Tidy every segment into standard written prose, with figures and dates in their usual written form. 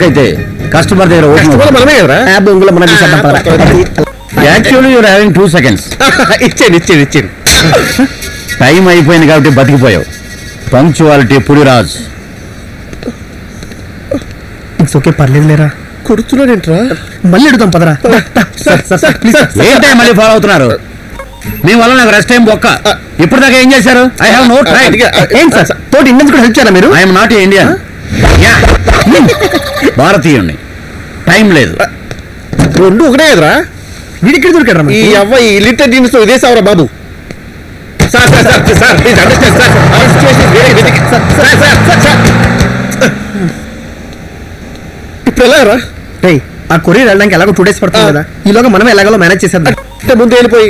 అయితే కస్టమర్ దగ్గర మనమే కదా యాక్చువల్లీ యూర్ హ్యావింగ్ 2 seconds. ఇచ్చేయండి టైం అయిపోయింది కాబట్టి బతికిపోయావు. పంక్చువాలిటీ పుడిరాజ్. ఇట్స్ ఓకే, పర్లేదు లేరా. కొడుతున్నాడేంట్రా? మళ్ళీ అడుగుతాం పదరా. ఏంటో మళ్ళీ ఫాలో అవుతున్నారు? మీ వల్ల నాకు రెస్ట్ టైం బొక్క. ఇప్పుడు దాకా ఏం చేశారు? I have no time. ఏం సార్ తోటి ఇండియన్స్ కూడా హెల్ప్ చేయాలా మీరు? ఐఎమ్ నాట్ ఇండియన్, భారతీయుణ్ణి. టైం లేదు. రెండు ఒకటే కదరా. వీడిక్కడ దొరికాడు ఈ అవ్వాయి లిటర్ జీన్స్ ఇదే సావరా బాబు. ఇప్పుడు ఎలాగరా? ఆ కొరియర్ వెళ్ళడానికి ఎలాగో 2 days పడుతుంది కదా, ఈలోగా మనం ఎలాగో మేనేజ్ చేసేద్దాం. ముందు వెళ్ళిపోయి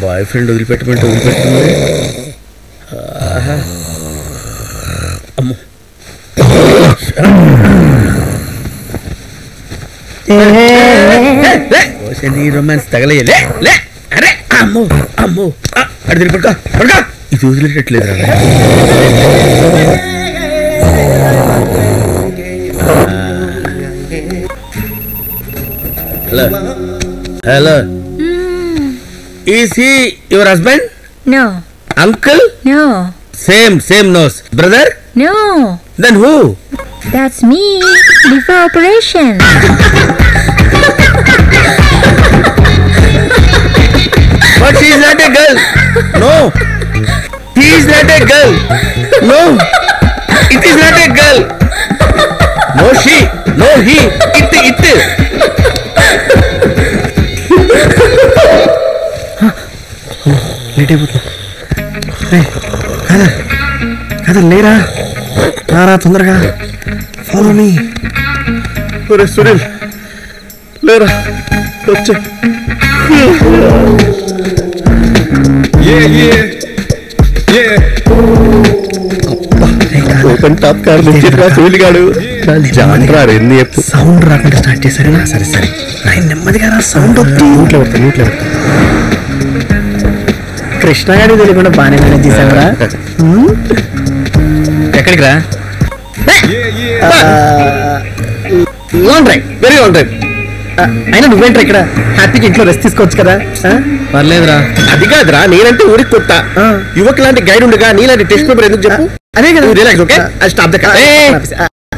బాయ్ ఫ్రెండ్ వదిలిపెట్టమంటే వదిలిపెట్టింది. అమ్మో రొమాన్స్ తగలయ్యలే. అరే అమ్మో అమ్మో అడి పడుకో పడుకో. ఇది వదిలేటట్లేదు. Hello hello, is he your husband? No. Uncle? No. Same nose. Brother? No. Then who? That's me before operation. But she is not a girl. No. He is not a girl. No. It is not a girl. No she. No he. It. Late అయిపోతుంది. కదా లేరా, రారా తొందరగా. Follow me. ఒరే సునీల్ లేరా, వచ్చే. Open top car సూలిగాడు జాన్రారు ఎన్ని sound రాకుండా స్టార్ట్ చేశారా? సరే నెమ్మదిగా రా, సౌండ్ వద్దు. న్యూట్లో కృష్ణ గారి తెలియకుండా బాగానే మేనేజ్ చేశారా? ఎక్కడికి రా? Long drive, very long drive. అయినా నువ్వేంట్రా ఇక్కడ? హ్యాపీగా ఇంట్లో రెస్ట్ తీసుకోవచ్చు కదా. పర్లేదురా. అది కాదురా, నేనంటే ఊరికి కొత్త. యువక్ లాంటి గైడ్ ఉండగా నీలాంటి టెస్ట్ పేపర్ ఎందుకు చెప్పు? అదే కదా. Relax, okay? Stop the car.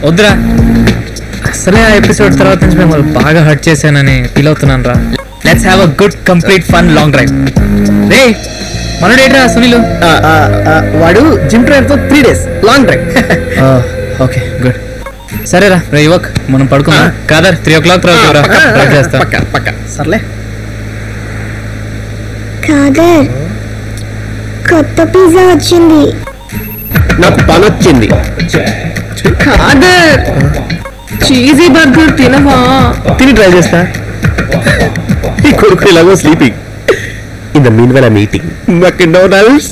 వద్దురా, అసలే ఆ ఎపిసోడ్ తర్వాత నుంచి మిమ్మల్ని బాగా హర్ట్ చేశానని ఫీల్ అవుతున్నాను రా. Let's have a good complete fun long drive. రే మనడేట్రా సునీలు? వాడు జిమ్ ట్రైన్ తో 3 days long drive. Okay good. సరేరా రే యువక్, మనం పడుకుందాం. కాదర్ 3 o'clock తర్వాత చేస్తా. సర్లే. కాదర్ కొత్త పిజ్జా వచ్చింది. నాకు పని వచ్చింది. కాదర్ చీజీ బర్గర్ తినవా? తిని ట్రై చేస్తా. ఈ కొడుకు ఇలాగో sleeping. In the mean well I'm eating McDonald's.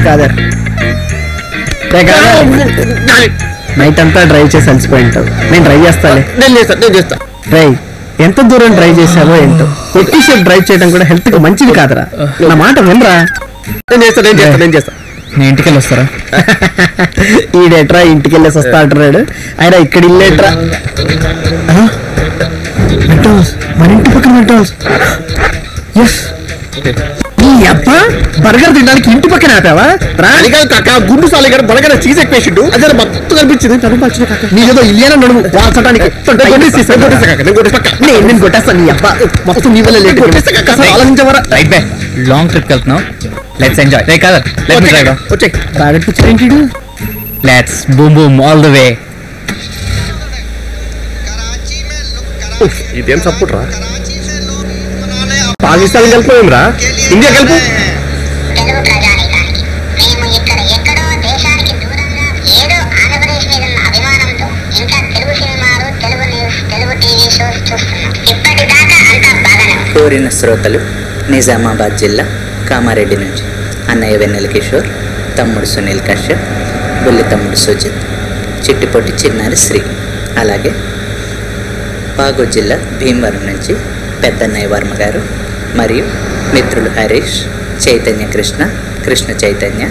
కాదర్ నైట్ అంతా డ్రైవ్ చేసి అలసిపోయింటావు. నేను డ్రైవ్ చేస్తాలే. నేను చేస్తా. డ్రైవ్ ఎంత దూరం డ్రైవ్ చేసావో ఏంటో. ఎక్కువసేపు డ్రైవ్ చేయడం కూడా హెల్త్ కి మంచిది కాదురా. నా మాట వినరా. నేను చేస్తా. నేను ఇంటికి వెళ్ళి వస్తారా? ఈడేట్రా ఇంటికి వెళ్ళేసి వస్తా అంటున్నాడు. ఆయన ఇక్కడ ఇల్లేట్రా. మెక్డానల్డ్స్, మన ఇంటి పక్కన మెక్డానల్డ్స్. ఎస్, ఈ అబ్బ బర్గర్ తినడానికి ఇంటి పక్కన ఆపావా? కాక గుండు సాలిగాడు బర్గర్ చీజ్ ఎక్కువేసిండు. అదే మత్తు కనిపించింది. నీదేదో ఇల్లేనా నడుము వాల్చడానికి. నేను కొట్టేస్తాను. నీ అబ్బ మొత్తం నీ వల్ల లేట్ ఆలోచించవరా? రైట్ బే, లాంగ్ ట్రిప్ వెళ్తున్నాం. Let's enjoy. రే కాదర్, లెట్ మీ డ్రైవ్. వచ్చే టార్గెట్ పిక్చర్ ఏంటి? Let's boom boom all the way. ఇదేం సపోర్ట్ రా? పాకిస్తాన్ కలిపోయాం రా, ఇండియా కలిపి. కోరిన శ్రోతలు నిజామాబాద్ జిల్లా కామారెడ్డి నుంచి అన్నయ్య వెన్నెల కిషోర్, తమ్ముడు సునీల్ కశ్యప్, బుల్లి తమ్ముడు సుజిత్, చిట్టిపొట్టి చిన్నారి శ్రీ. అలాగే పాగూర్ జిల్లా భీమవరం నుంచి పెద్దన్నయ్య వర్మ గారు మరియు మిత్రులు హరీష్, చైతన్య కృష్ణ, కృష్ణ చైతన్య,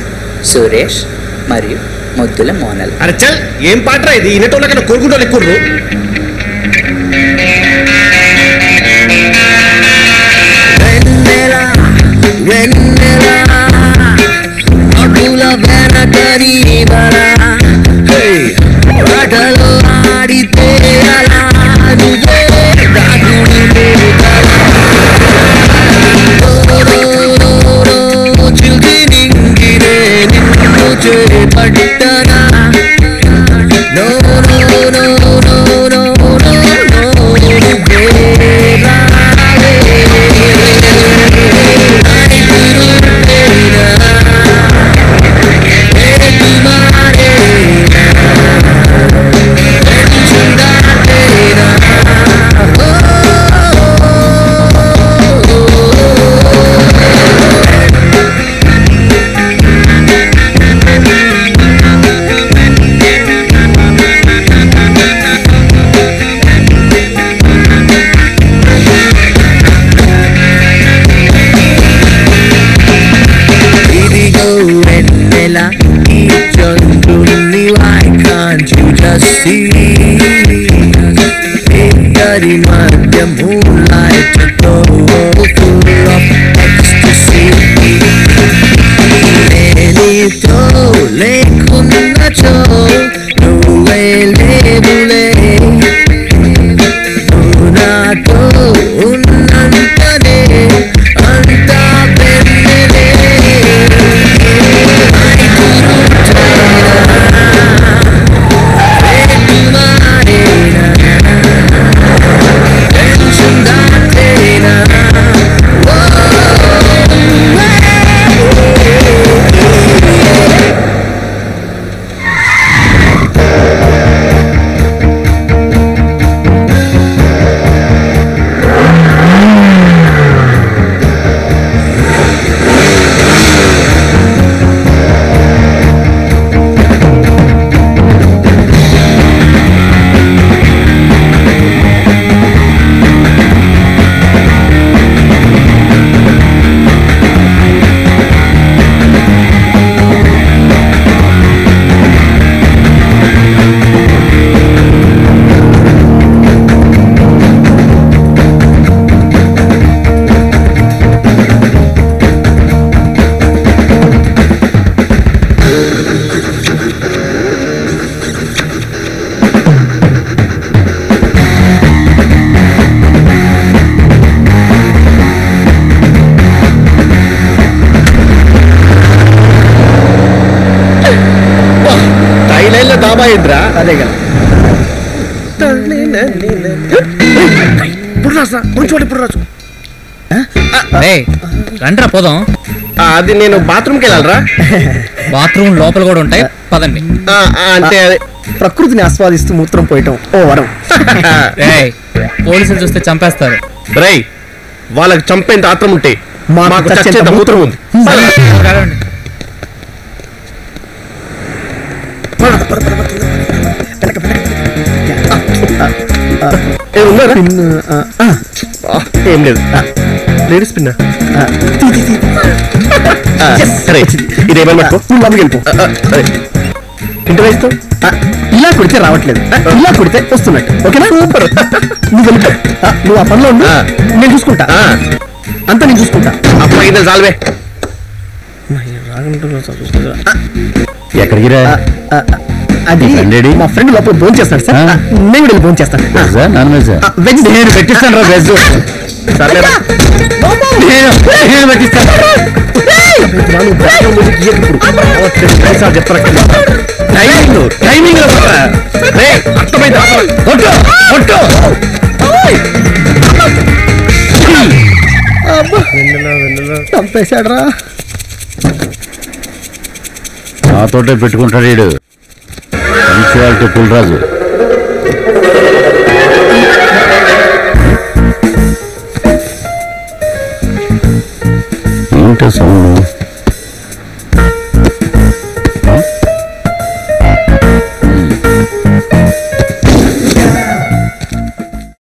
సురేష్ మరియు ముద్దుల మోనల్. అరే చల్, ఏం పాటరా ఇది? ఇనేటోళ్ళ కన్నా కోరుకుంటోళ్ళు ఎక్కువ. అదే కదా రండ్రా పోదాం. అది నేను బాత్రూమ్కి వెళ్ళాలరా. బాత్రూమ్ లోపల కూడా ఉంటాయి, పదండి. అంటే ప్రకృతిని ఆస్వాదిస్తూ మూత్రం పోయటం ఓ వరం. పోలీసులు చూస్తే చంపేస్తారు. రై, వాళ్ళకి చంపేంత ఆత్రం ఉంటే మాకు చచ్చేంత మూత్రం ఉంది. ఏం లేదు, లేడీస్ పిన్న. సరే, ఇదేమని పట్టుకో, నువ్వు లోపలికి వెళ్ళిపో. ఇంటి వేస్తావు, ఇలా కొడితే రావట్లేదు, ఇలా కొడితే వస్తున్నట్టు. ఓకేనా? సూపర్. నువ్వు వెళ్ళిపో, నువ్వు ఆ పనిలో ఉండు, నేను చూసుకుంటా. అంతా నేను చూసుకుంటా. అబ్బాయి చాలువే. ఎక్కడికి రా? అది మా ఫ్రెండ్ లోపల ఫోన్ చేస్తాడు సార్, నేను వెళ్ళి ఫోన్ చేస్తాను. నాన్ వెజ్ వెజ్ నేను పెట్టిస్తాను రా. వెజ్ నేను పెట్టిస్తాను. టైమింగ్ చంపేశాడరా. నాతోటే పెట్టుకుంటాడు వీడు. పంచువాలిటీ పుల్రాజు. ఏంటో సౌండ్